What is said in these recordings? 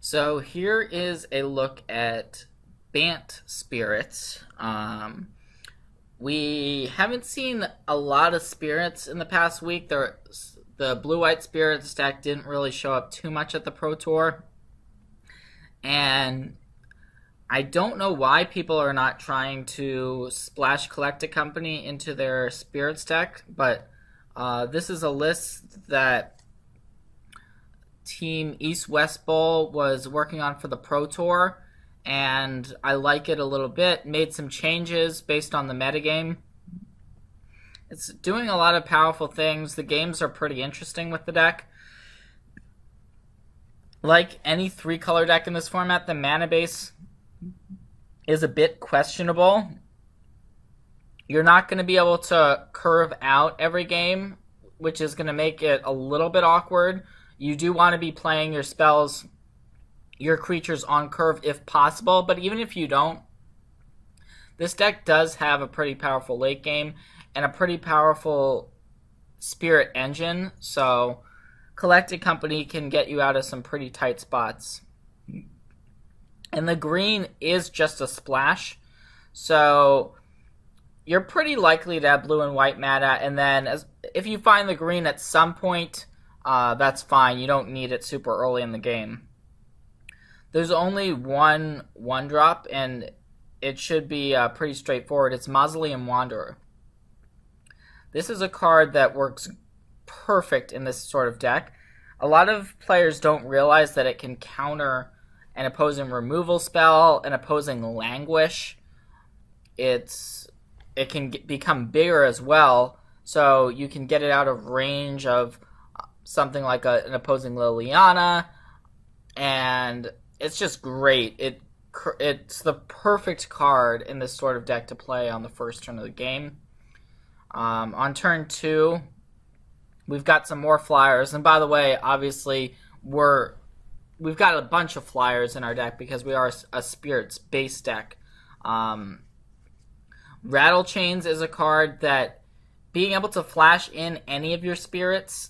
So here is a look at Bant spirits. We haven't seen a lot of spirits in the past week. The blue-white spirits deck didn't really show up too much at the Pro Tour. And I don't know why people are not trying to splash Collected Company into their spirits deck, but this is a list that Team East West Bowl was working on for the Pro Tour, and I like it a little bit. Made some changes based on the metagame. It's doing a lot of powerful things. The games are pretty interesting with the deck. Like any 3-color deck in this format, the mana base is a bit questionable. You're not going to be able to curve out every game, which is going to make it a little bit awkward. You do want to be playing your spells, your creatures on curve if possible, but even if you don't, this deck does have a pretty powerful late game and a pretty powerful spirit engine, so Collected Company can get you out of some pretty tight spots. And the green is just a splash, so you're pretty likely to have blue and white mana, and then if you find the green at some point, that's fine. You don't need it super early in the game. There's only one drop, and it should be pretty straightforward. It's Mausoleum Wanderer. This is a card that works perfect in this sort of deck. A lot of players don't realize that it can counter an opposing removal spell, an opposing languish. It can become bigger as well, so you can get it out of range of something like an opposing Liliana, and it's just great. It's the perfect card in this sort of deck to play on the first turn of the game. On turn 2, we've got some more flyers, and by the way, obviously we've got a bunch of flyers in our deck because we are a spirits base deck. Rattle Chains is a card that being able to flash in any of your spirits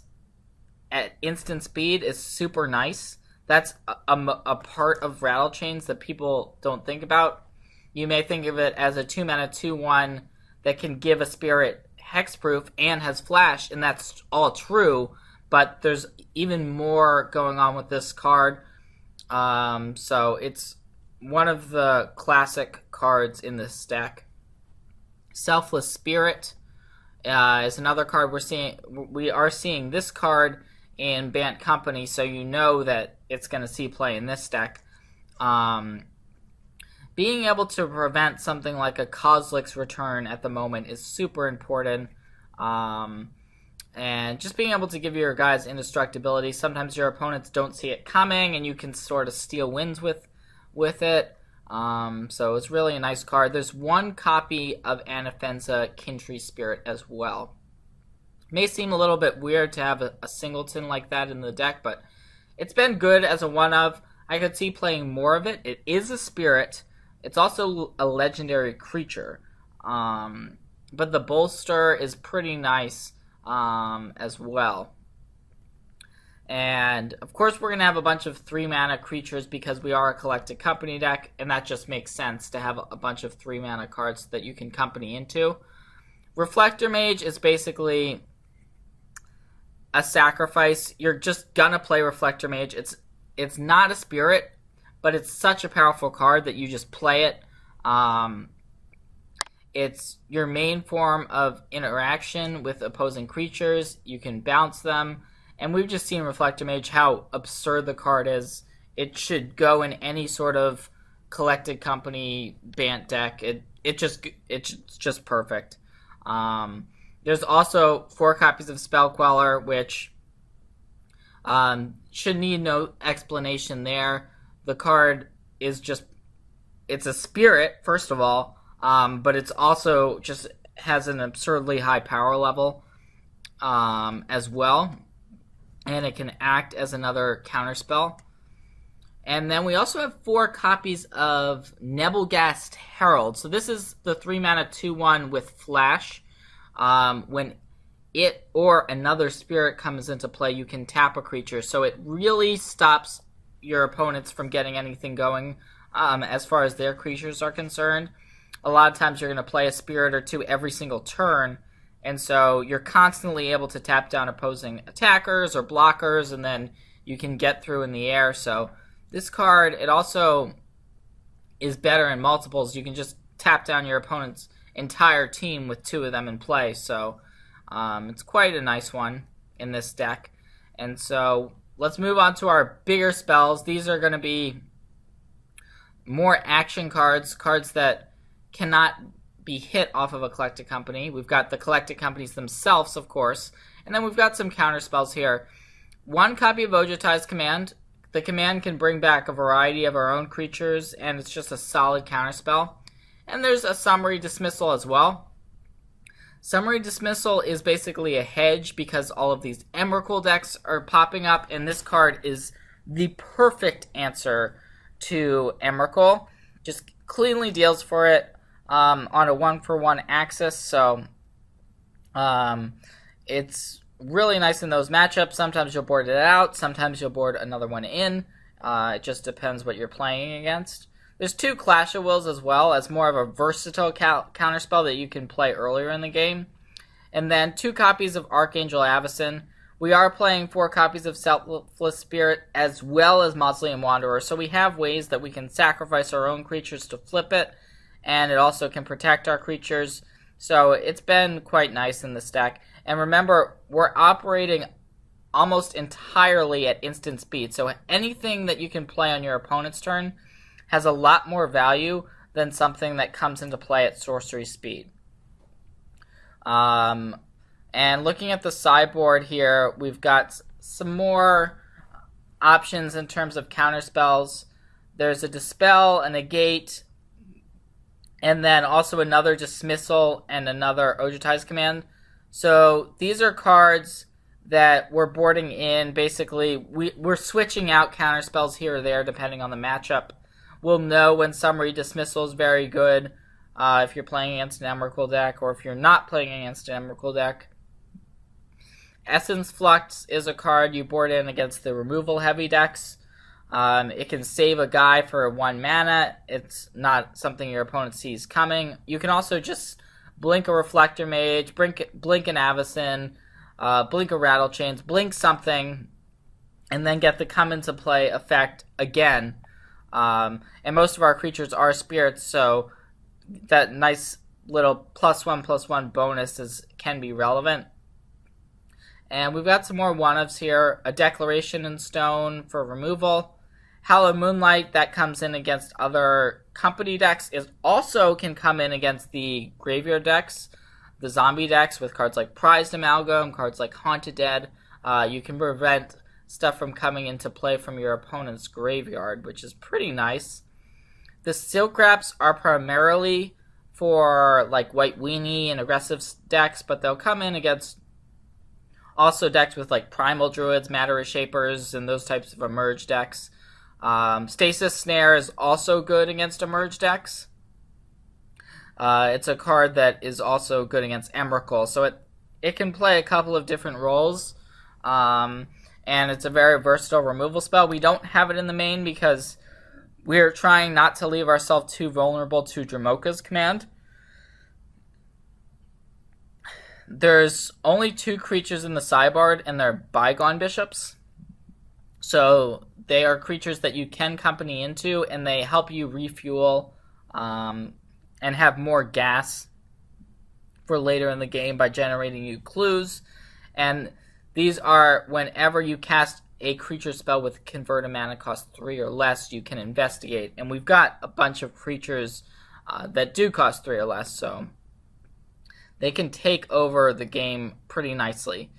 at instant speed is super nice. That's a part of Rattle Chains that people don't think about. You may think of it as a 2-mana 2/1 that can give a spirit hexproof and has flash, and that's all true, but there's even more going on with this card. So it's one of the classic cards in this deck. Selfless Spirit is another card we are seeing this card in Bant Company, so you know that it's going to see play in this deck. Being able to prevent something like a Kozilek's return at the moment is super important. And just being able to give your guys indestructibility. Sometimes your opponents don't see it coming, and you can sort of steal wins with it. So it's really a nice card. There's one copy of Anafenza Kintry Spirit as well. May seem a little bit weird to have a singleton like that in the deck, but it's been good as a one-of. I could see playing more of it. It is a spirit. It's also a legendary creature. But the bolster is pretty nice as well. And, of course, we're going to have a bunch of 3-mana creatures because we are a Collected Company deck, and that just makes sense to have a bunch of 3-mana cards that you can company into. Reflector Mage is basically a sacrifice. You're just going to play Reflector Mage. It's not a spirit, but it's such a powerful card that you just play it. It's your main form of interaction with opposing creatures. You can bounce them. And we've just seen Reflector Mage, how absurd the card is. It should go in any sort of Collected Company Bant deck. It's just perfect. There's also 4 copies of Spell Queller, which should need no explanation there. The card is it's a spirit, first of all, but it's also just has an absurdly high power level as well. And it can act as another counterspell. And then we also have 4 copies of Nebelgast Herald. So this is the 3-mana 2/1 with flash. When it or another spirit comes into play, you can tap a creature. So it really stops your opponents from getting anything going as far as their creatures are concerned. A lot of times you're going to play a spirit or two every single turn, and so you're constantly able to tap down opposing attackers or blockers, and then you can get through in the air. So this card, it also is better in multiples. You can just tap down your opponent's entire team with 2 of them in play. So it's quite a nice one in this deck. And so let's move on to our bigger spells. These are going to be more action cards, cards that cannot be hit off of a Collected Company. We've got the Collected Companies themselves, of course, and then we've got some counter spells here. 1 copy of Ojutai's Command. The command can bring back a variety of our own creatures, and it's just a solid counter spell. And there's a Summary Dismissal as well. Summary Dismissal is basically a hedge because all of these Emrakul decks are popping up, and this card is the perfect answer to Emrakul. Just cleanly deals for it on a 1-for-1 axis, so it's really nice in those matchups. Sometimes you'll board it out, sometimes you'll board another one in. It just depends what you're playing against. There's 2 Clash of Wills as well, as more of a versatile counterspell that you can play earlier in the game. And then 2 copies of Archangel Avacyn. We are playing 4 copies of Selfless Spirit as well as Mausoleum Wanderer, so we have ways that we can sacrifice our own creatures to flip it, and it also can protect our creatures. So it's been quite nice in this deck. And remember, we're operating almost entirely at instant speed, so anything that you can play on your opponent's turn has a lot more value than something that comes into play at sorcery speed. And looking at the sideboard here, we've got some more options in terms of counterspells. There's a Dispel, a Negate, and then also another Dismissal and another Ojutai's Command. So these are cards that we're boarding in. Basically, we're switching out counterspells here or there depending on the matchup. We'll know when Summary Dismissal is very good if you're playing against an Emrakul deck, or if you're not playing against an Emrakul deck. Essence Flux is a card you board in against the removal heavy decks. It can save a guy for 1 mana. It's not something your opponent sees coming. You can also just blink a Reflector Mage, blink an Avacyn, blink a Rattlechains, blink something, and then get the come into play effect again. And most of our creatures are spirits, so that nice little +1/+1 bonus can be relevant. And we've got some more one-ofs here. A Declaration in Stone for removal. Hallowed Moonlight, that comes in against other company decks, also can come in against the graveyard decks, the zombie decks with cards like Prized Amalgam, cards like Haunted Dead. You can prevent stuff from coming into play from your opponent's graveyard, which is pretty nice. The Silk Wraps are primarily for like White Weenie and aggressive decks, but they'll come in against also decks with like Primal Druids, Matter Shapers, and those types of Emerge decks. Stasis Snare is also good against Emerge decks. It's a card that is also good against Emrakul, so it can play a couple of different roles. And it's a very versatile removal spell. We don't have it in the main because we're trying not to leave ourselves too vulnerable to Dromoka's Command. There's only 2 creatures in the sideboard, and they're Bygone Bishops. So they are creatures that you can company into, and they help you refuel and have more gas for later in the game by generating you clues. And these are whenever you cast a creature spell with convert a mana cost 3 or less, you can investigate. And we've got a bunch of creatures that do cost 3 or less, so they can take over the game pretty nicely.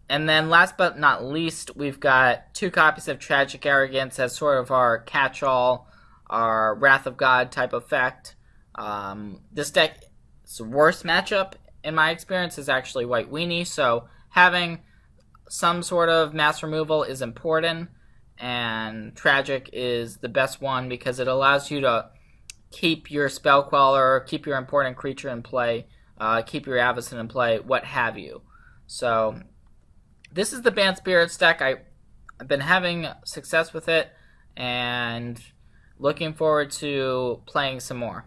And then last but not least, we've got 2 copies of Tragic Arrogance as sort of our catch-all, our Wrath of God type effect. This deck's worst matchup, in my experience, is actually White Weenie, so having some sort of mass removal is important, and Tragic is the best one because it allows you to keep your Spell Queller, keep your important creature in play, keep your Avacyn in play, what have you. So this is the Banned Spirits deck. I I've been having success with it and looking forward to playing some more.